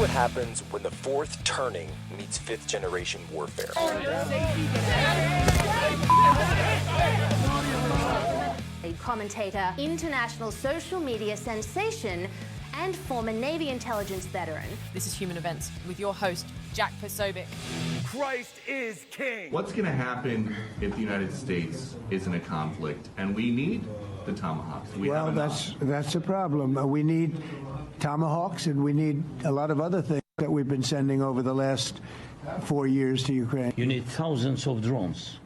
what happens when the fourth turning meets fifth generation warfare. A commentator, international social media sensation, and former Navy intelligence veteran. This is Human Events with your host, Jack Ciattarelli. Christ is king. What's going to happen if the United States is in a conflict and we need the Tomahawks? Well, that's a problem. We need Tomahawks, and we need a lot of other things that we've been sending over the last 4 years to Ukraine. You need thousands of drones.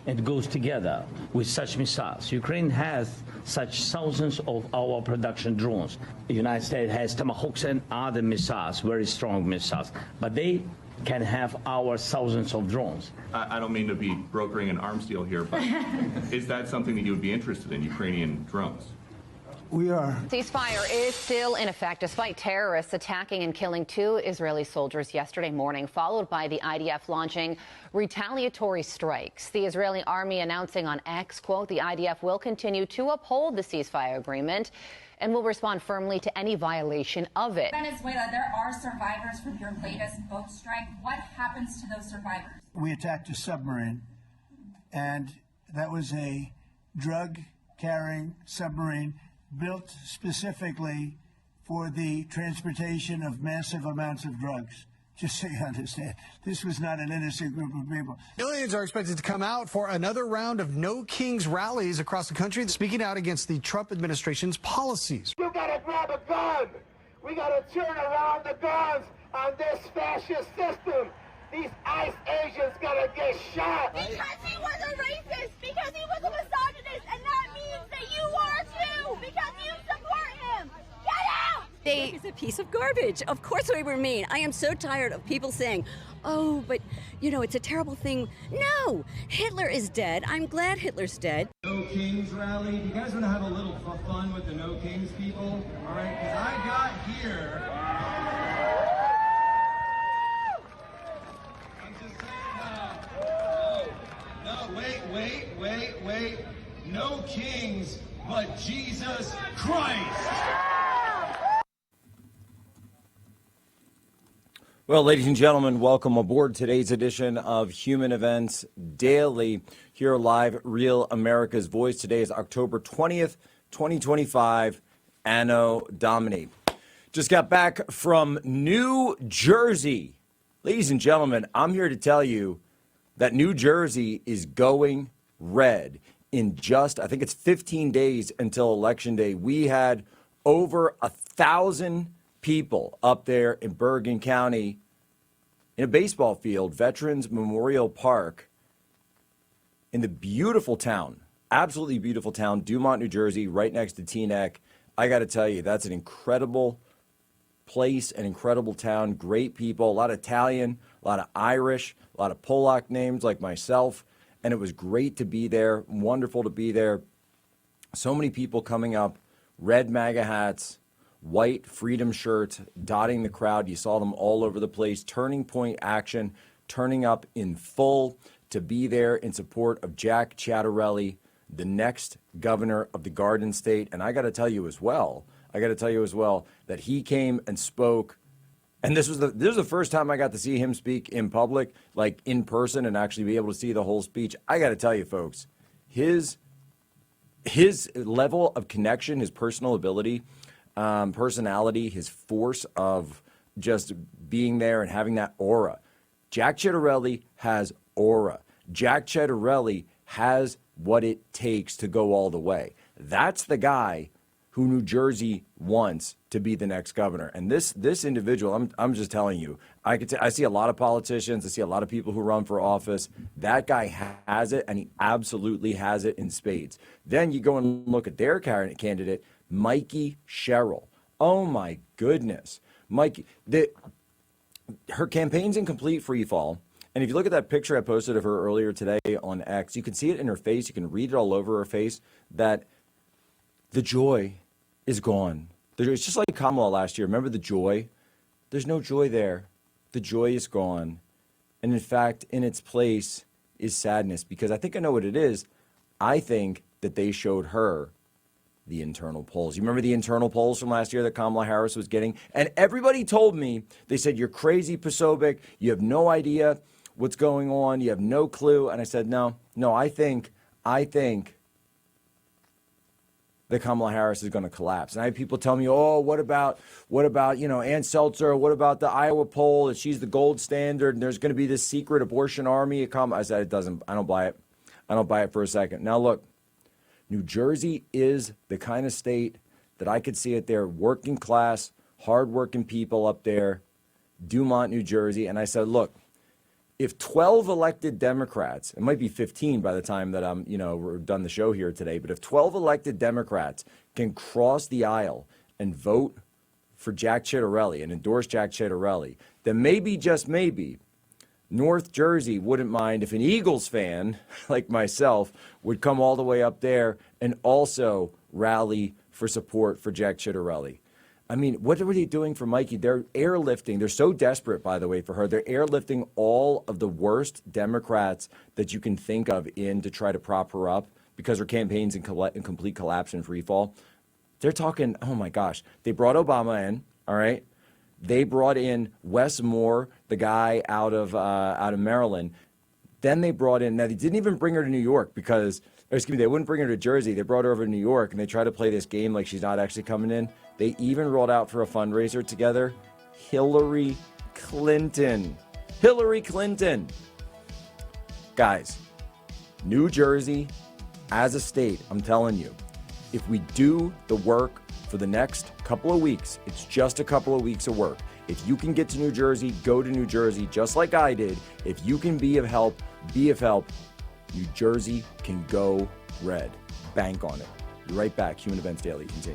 It goes together with such missiles. Ukraine has such thousands of our production drones. The United States has Tomahawks and other missiles, very strong missiles, but they can have our thousands of drones. I don't mean to be brokering an arms deal here, but is that something that you would be interested in, Ukrainian drones? We are. Ceasefire is still in effect despite terrorists attacking and killing 2 Israeli soldiers yesterday morning, followed by the IDF launching retaliatory strikes. The Israeli army announcing on X, quote, the IDF will continue to uphold the ceasefire agreement and will respond firmly to any violation of it. Venezuela, there are survivors from your latest boat strike. What happens to those survivors? We attacked a submarine, and that was a drug-carrying submarine built specifically for the transportation of massive amounts of drugs. Just so you understand, this was not an innocent group of people. Millions are expected to come out for another round of No Kings rallies across the country, speaking out against the Trump administration's policies. You gotta grab a gun. We gotta turn around the guns on this fascist system. These ICE agents gotta get shot. Because he was a racist, because he was a misogynist, and that means that you are too, because you support him. Get out! He's a piece of garbage. Of course we were mean. I am so tired of people saying, oh, but, you know, it's a terrible thing. No, Hitler is dead. I'm glad Hitler's dead. No Kings rally. Do you guys want to have a little fun with the No Kings people? All right, because I got here. I'm just saying, no, wait. No kings, but Jesus Christ. Well, ladies and gentlemen, welcome aboard today's edition of Human Events Daily, here live, Real America's Voice. Today is October 20th, 2025, Anno Domini. Just got back from New Jersey. Ladies and gentlemen, I'm here to tell you that New Jersey is going red in just, I think it's 15 days until Election Day. We had over 1,000 people up there in Bergen County in a baseball field, Veterans Memorial Park, in the beautiful town, absolutely beautiful town, Dumont, New Jersey, right next to Teaneck. I got to tell you, that's an incredible place, an incredible town, great people, a lot of Italian, a lot of Irish, a lot of Polak names like myself, and it was great to be there, wonderful to be there. So many people coming up, red MAGA hats, white freedom shirts, dotting the crowd. You saw them all over the place. Turning Point Action, turning up in full to be there in support of Jack Ciattarelli, the next governor of the Garden State. And I got to tell you as well, that he came and spoke. And this was the first time I got to see him speak in public, like in person, and actually be able to see the whole speech. I got to tell you, folks, his level of connection, his personal ability, personality, his force of just being there and having that aura. Jack Ciattarelli has aura. Jack Ciattarelli has what it takes to go all the way. That's the guy who New Jersey wants to be the next governor. And this individual, I'm just telling you, I see a lot of politicians, I see a lot of people who run for office. That guy has it, and he absolutely has it in spades. Then you go and look at their candidate, Mikie Sherrill. Oh my goodness. Mikie, her campaign's in complete freefall. And if you look at that picture I posted of her earlier today on X, you can see it in her face. You can read it all over her face that the joy is gone. It's just like Kamala last year. Remember the joy? There's no joy there. The joy is gone. And in fact, in its place is sadness, because I think I know what it is. I think that they showed her the internal polls. You remember the internal polls from last year that Kamala Harris was getting? And everybody told me, they said, you're crazy, Posobiec. You have no idea what's going on. You have no clue. And I said, no, I think that Kamala Harris is going to collapse. And I have people tell me, oh, what about, Ann Seltzer? What about the Iowa poll that she's the gold standard and there's going to be this secret abortion army? I said, I don't buy it. I don't buy it for a second. Now, look, New Jersey is the kind of state that I could see it there, working class, hardworking people up there, Dumont, New Jersey. And I said, look, if 12 elected Democrats, it might be 15 by the time that we're done the show here today, but if 12 elected Democrats can cross the aisle and vote for Jack Ciattarelli and endorse Jack Ciattarelli, then maybe, just maybe, North Jersey wouldn't mind if an Eagles fan like myself would come all the way up there and also rally for support for Jack Ciattarelli. I mean, what are they doing for Mikie? They're airlifting. They're so desperate, by the way, for her. They're airlifting all of the worst Democrats that you can think of in to try to prop her up because her campaign's in complete collapse and free fall. They're talking, oh my gosh, they brought Obama in, all right? They brought in Wes Moore, the guy out of Maryland. Then they brought in, now they didn't even bring her to New York because, they wouldn't bring her to Jersey. They brought her over to New York and they tried to play this game like she's not actually coming in. They even rolled out for a fundraiser together, Hillary Clinton. Hillary Clinton. Guys, New Jersey, as a state, I'm telling you, if we do the work for the next couple of weeks, it's just a couple of weeks of work. If you can get to New Jersey, go to New Jersey, just like I did. If you can be of help, be of help. New Jersey can go red. Bank on it. Be right back. Human Events Daily continues.